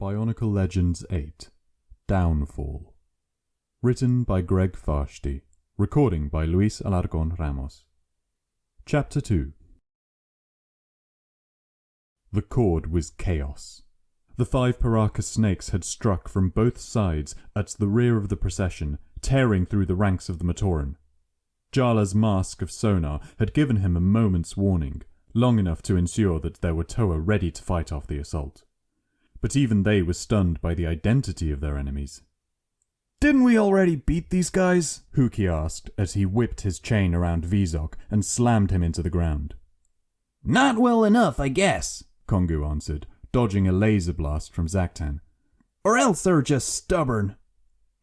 Bionicle Legends 8 Downfall. Written by Greg Farshti. Recording by Luis Alarcón Ramos. Chapter 2. The cord was chaos. The 5 Paraka snakes had struck from both sides at the rear of the procession, tearing through the ranks of the Matoran. Jala's mask of sonar had given him a moment's warning, long enough to ensure that there were Toa ready to fight off the assault. But even they were stunned by the identity of their enemies. "Didn't we already beat these guys?" Huki asked as he whipped his chain around Vizok and slammed him into the ground. "Not well enough, I guess," Kongu answered, dodging a laser blast from Zaktan. "Or else they're just stubborn."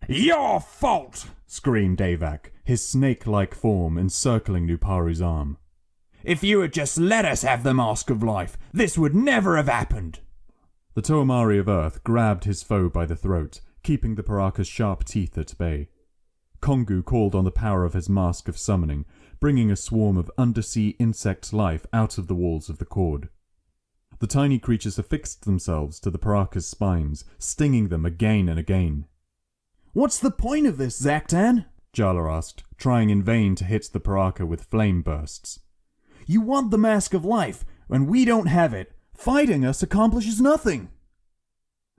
"Your fault!" screamed Avak, his snake-like form encircling Nuparu's arm. "If you had just let us have the Mask of Life, this would never have happened." The Toamari of Earth grabbed his foe by the throat, keeping the Paraka's sharp teeth at bay. Kongu called on the power of his Mask of Summoning, bringing a swarm of undersea insect life out of the walls of the cord. The tiny creatures affixed themselves to the Paraka's spines, stinging them again and again. "What's the point of this, Zaktan?" Jala asked, trying in vain to hit the Paraka with flame bursts. "You want the Mask of Life, and we don't have it. Fighting us accomplishes nothing."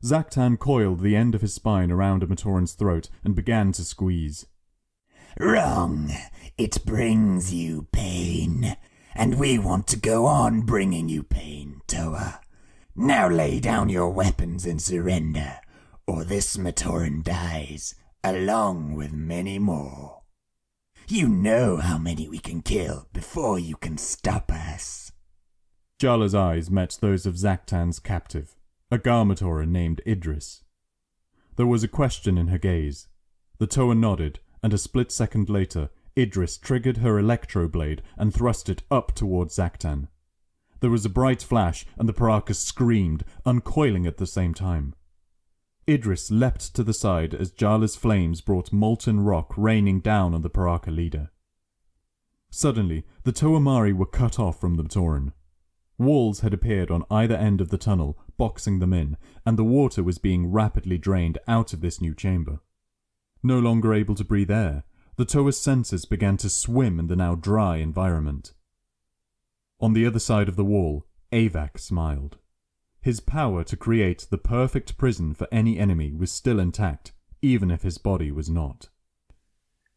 Zaktan coiled the end of his spine around a Matoran's throat and began to squeeze. "Wrong. It brings you pain, and we want to go on bringing you pain, Toa. Now lay down your weapons and surrender, or this Matoran dies, along with many more. You know how many we can kill before you can stop us." Jala's eyes met those of Zaktan's captive, a Garmatoran named Idris. There was a question in her gaze. The Toa nodded, and a split second later, Idris triggered her electroblade and thrust it up towards Zaktan. There was a bright flash, and the Paraka screamed, uncoiling at the same time. Idris leapt to the side as Jala's flames brought molten rock raining down on the Paraka leader. Suddenly, the Toamari were cut off from the Matoran. Walls had appeared on either end of the tunnel, boxing them in, and the water was being rapidly drained out of this new chamber. No longer able to breathe air, the Toa's senses began to swim in the now dry environment. On the other side of the wall, Avak smiled. His power to create the perfect prison for any enemy was still intact, even if his body was not.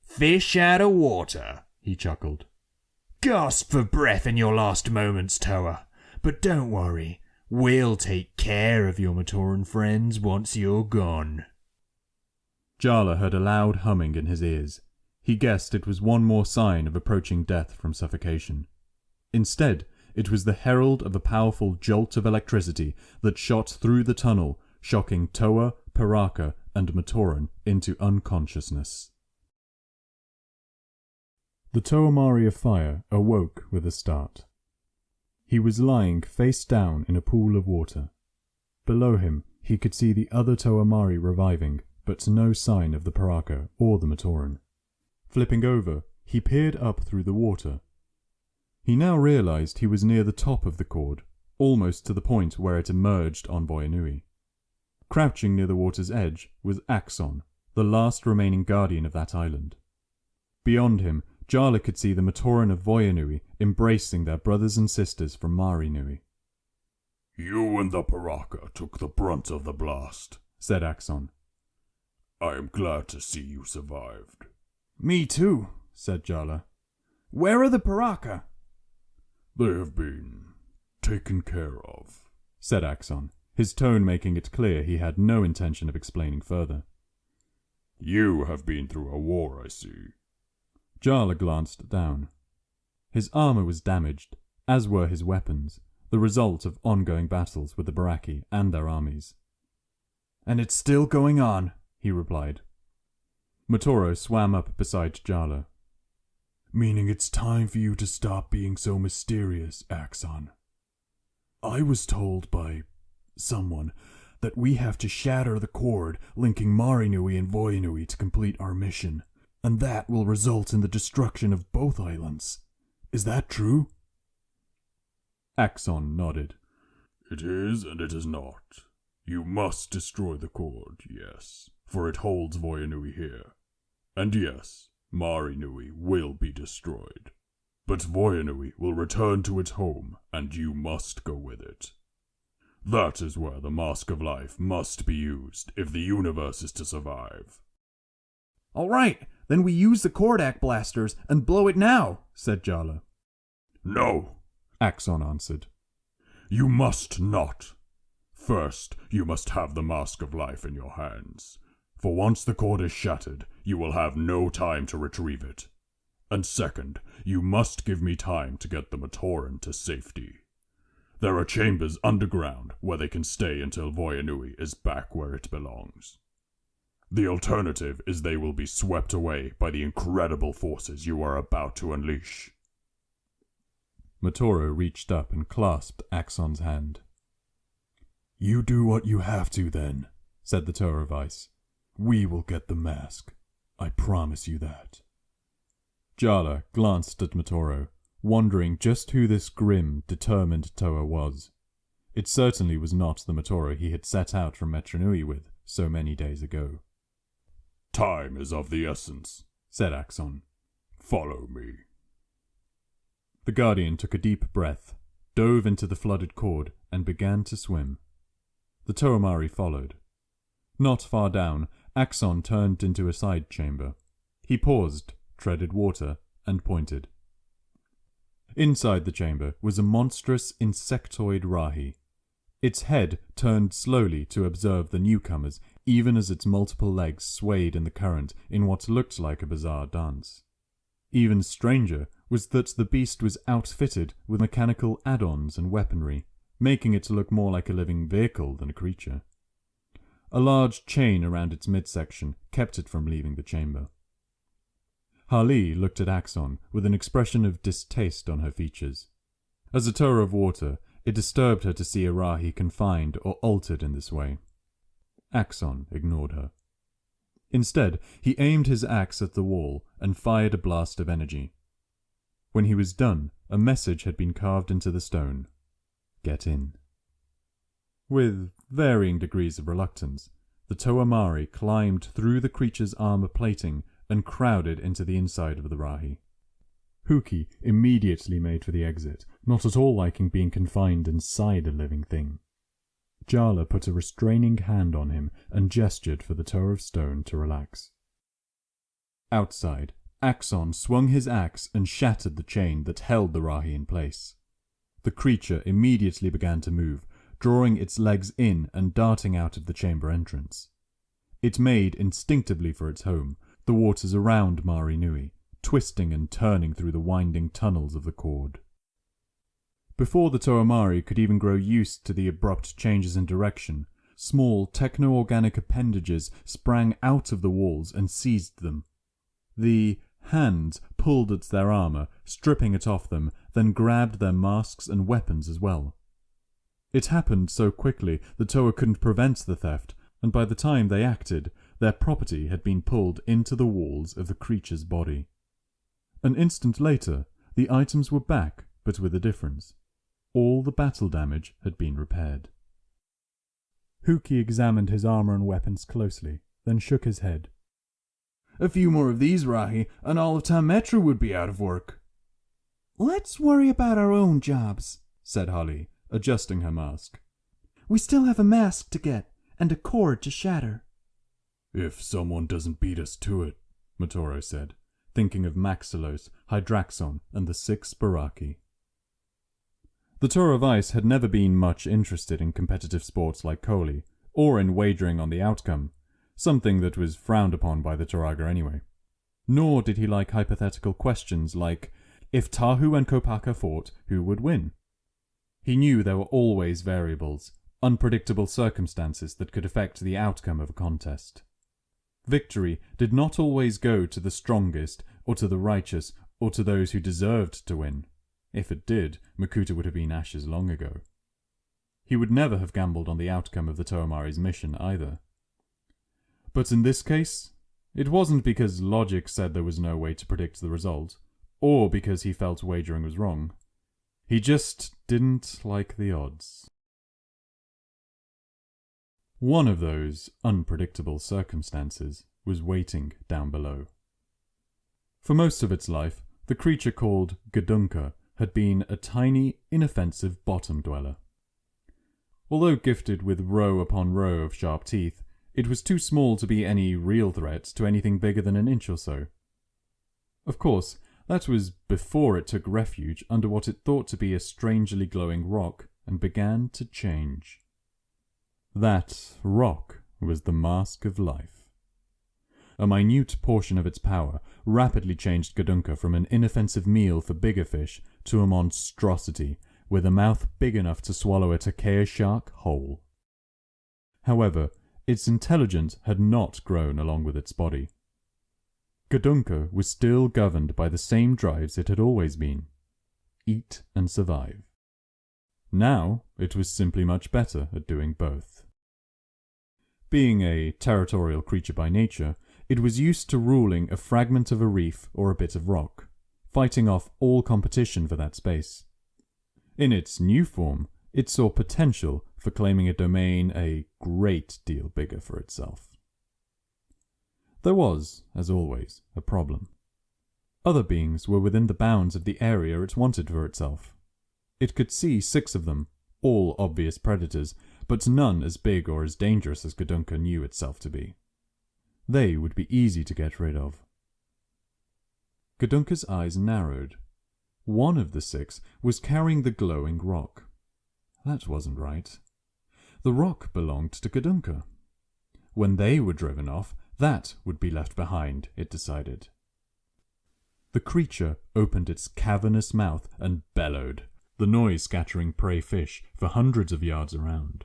"Fish out of water," he chuckled. "Gasp for breath in your last moments, Toa. But don't worry, we'll take care of your Matoran friends once you're gone." Jala heard a loud humming in his ears. He guessed it was one more sign of approaching death from suffocation. Instead, it was the herald of a powerful jolt of electricity that shot through the tunnel, shocking Toa, Paraka, and Matoran into unconsciousness. The Toamari of Fire awoke with a start. He was lying face down in a pool of water. Below him, he could see the other Toamari reviving, but no sign of the Paraka or the Matoran. Flipping over, he peered up through the water. He now realized he was near the top of the cord, almost to the point where it emerged on Voyanui. Crouching near the water's edge was Axon, the last remaining guardian of that island. Beyond him, Jala could see the Matoran of Voyanui embracing their brothers and sisters from Mari Nui. "You and the Paraka took the brunt of the blast," said Axon. "I am glad to see you survived." "Me too," said Jala. "Where are the Paraka?" "They have been taken care of," said Axon, his tone making it clear he had no intention of explaining further. "You have been through a war, I see." Jala glanced down. His armor was damaged, as were his weapons, the result of ongoing battles with the Baraki and their armies. "And it's still going on," he replied. Matoro swam up beside Jala. "Meaning it's time for you to stop being so mysterious, Axon. I was told by someone that we have to shatter the cord linking Marinui and Voyanui to complete our mission, and that will result in the destruction of both islands. Is that true?" Axon nodded. "It is and it is not. You must destroy the cord, yes, for it holds Voyanui here. And yes, Marinui will be destroyed. But Voyanui will return to its home, and you must go with it. That is where the Mask of Life must be used if the universe is to survive. All right, then we use the Kordak blasters and blow it now, said Jala. No, Axon answered. you must not. First, you must have the Mask of Life in your hands. For once the cord is shattered, you will have no time to retrieve it. And second, you must give me time to get the Matoran to safety. There are chambers underground where they can stay until Voyanui is back where it belongs. The alternative is they will be swept away by the incredible forces you are about to unleash. Matoro reached up and clasped Axon's hand. You do what you have to then, said the Tower of Ice. We will get the mask. I promise you that. Jala glanced at Matoro, wondering just who this grim, determined Toa was. It certainly was not the Matoro he had set out from Metronui with so many days ago. Time is of the essence, said Axon. Follow me. The Guardian took a deep breath, dove into the flooded cord, and began to swim. The Toamari followed. Not far down, Axon turned into a side chamber. He paused, treaded water, and pointed. Inside the chamber was a monstrous insectoid Rahi. Its head turned slowly to observe the newcomers, even as its multiple legs swayed in the current in what looked like a bizarre dance. Even stranger was that the beast was outfitted with mechanical add-ons and weaponry, making it look more like a living vehicle than a creature. A large chain around its midsection kept it from leaving the chamber. Hali looked at Axon with an expression of distaste on her features. As a tower of water, it disturbed her to see Arahi confined or altered in this way. Axon ignored her. Instead, he aimed his axe at the wall and fired a blast of energy. When he was done, a message had been carved into the stone. Get in. With varying degrees of reluctance, the Toamari climbed through the creature's armor plating and crowded into the inside of the Rahi. Huki immediately made for the exit, not at all liking being confined inside a living thing. Jala put a restraining hand on him and gestured for the Tower of Stone to relax. Outside, Axon swung his axe and shattered the chain that held the Rahi in place. The creature immediately began to move, drawing its legs in and darting out of the chamber entrance. It made instinctively for its home, the waters around Mari Nui, twisting and turning through the winding tunnels of the cord. Before the Toamari could even grow used to the abrupt changes in direction, small techno-organic appendages sprang out of the walls and seized them. The hands pulled at their armor, stripping it off them, then grabbed their masks and weapons as well. It happened so quickly the Toa couldn't prevent the theft, and by the time they acted, their property had been pulled into the walls of the creature's body. An instant later, the items were back, but with a difference. All the battle damage had been repaired. Huki examined his armor and weapons closely, then shook his head. A few more of these, Rahi, and all of Tametra would be out of work. Let's worry about our own jobs, said Hali, adjusting her mask. We still have a mask to get, and a cord to shatter. If someone doesn't beat us to it, Matoro said, thinking of Maxilos, Hydraxon, and the 6 Baraki. The Tower of Ice had never been much interested in competitive sports like Koli, or in wagering on the outcome, something that was frowned upon by the Turaga anyway. Nor did he like hypothetical questions like, if Tahu and Kopaka fought, who would win? He knew there were always variables, unpredictable circumstances that could affect the outcome of a contest. Victory did not always go to the strongest, or to the righteous, or to those who deserved to win. If it did, Makuta would have been ashes long ago. He would never have gambled on the outcome of the Toamari's mission either. But in this case, it wasn't because logic said there was no way to predict the result, or because he felt wagering was wrong. He just didn't like the odds. One of those unpredictable circumstances was waiting down below. For most of its life, the creature called Gdunka had been a tiny, inoffensive bottom dweller. Although gifted with row upon row of sharp teeth, it was too small to be any real threat to anything bigger than an inch or so. Of course, that was before it took refuge under what it thought to be a strangely glowing rock and began to change. That rock was the mask of life. A minute portion of its power rapidly changed Gdunka from an inoffensive meal for bigger fish to a monstrosity with a mouth big enough to swallow a takea shark whole. However, its intelligence had not grown along with its body. Gdunka was still governed by the same drives it had always been: eat and survive. Now it was simply much better at doing both. Being a territorial creature by nature, it was used to ruling a fragment of a reef or a bit of rock, fighting off all competition for that space. In its new form, it saw potential for claiming a domain a great deal bigger for itself. There was, as always, a problem. Other beings were within the bounds of the area it wanted for itself. It could see 6 of them, all obvious predators, but none as big or as dangerous as Gdunka knew itself to be. They would be easy to get rid of. Gdunka's eyes narrowed. One of the 6 was carrying the glowing rock. That wasn't right. The rock belonged to Gdunka. When they were driven off, that would be left behind, it decided. The creature opened its cavernous mouth and bellowed, the noise scattering prey fish for hundreds of yards around.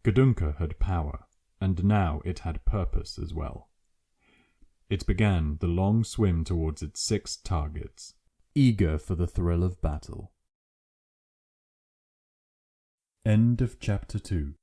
Gdunka had power, and now it had purpose as well. It began the long swim towards its 6 targets, eager for the thrill of battle. End of Chapter 2.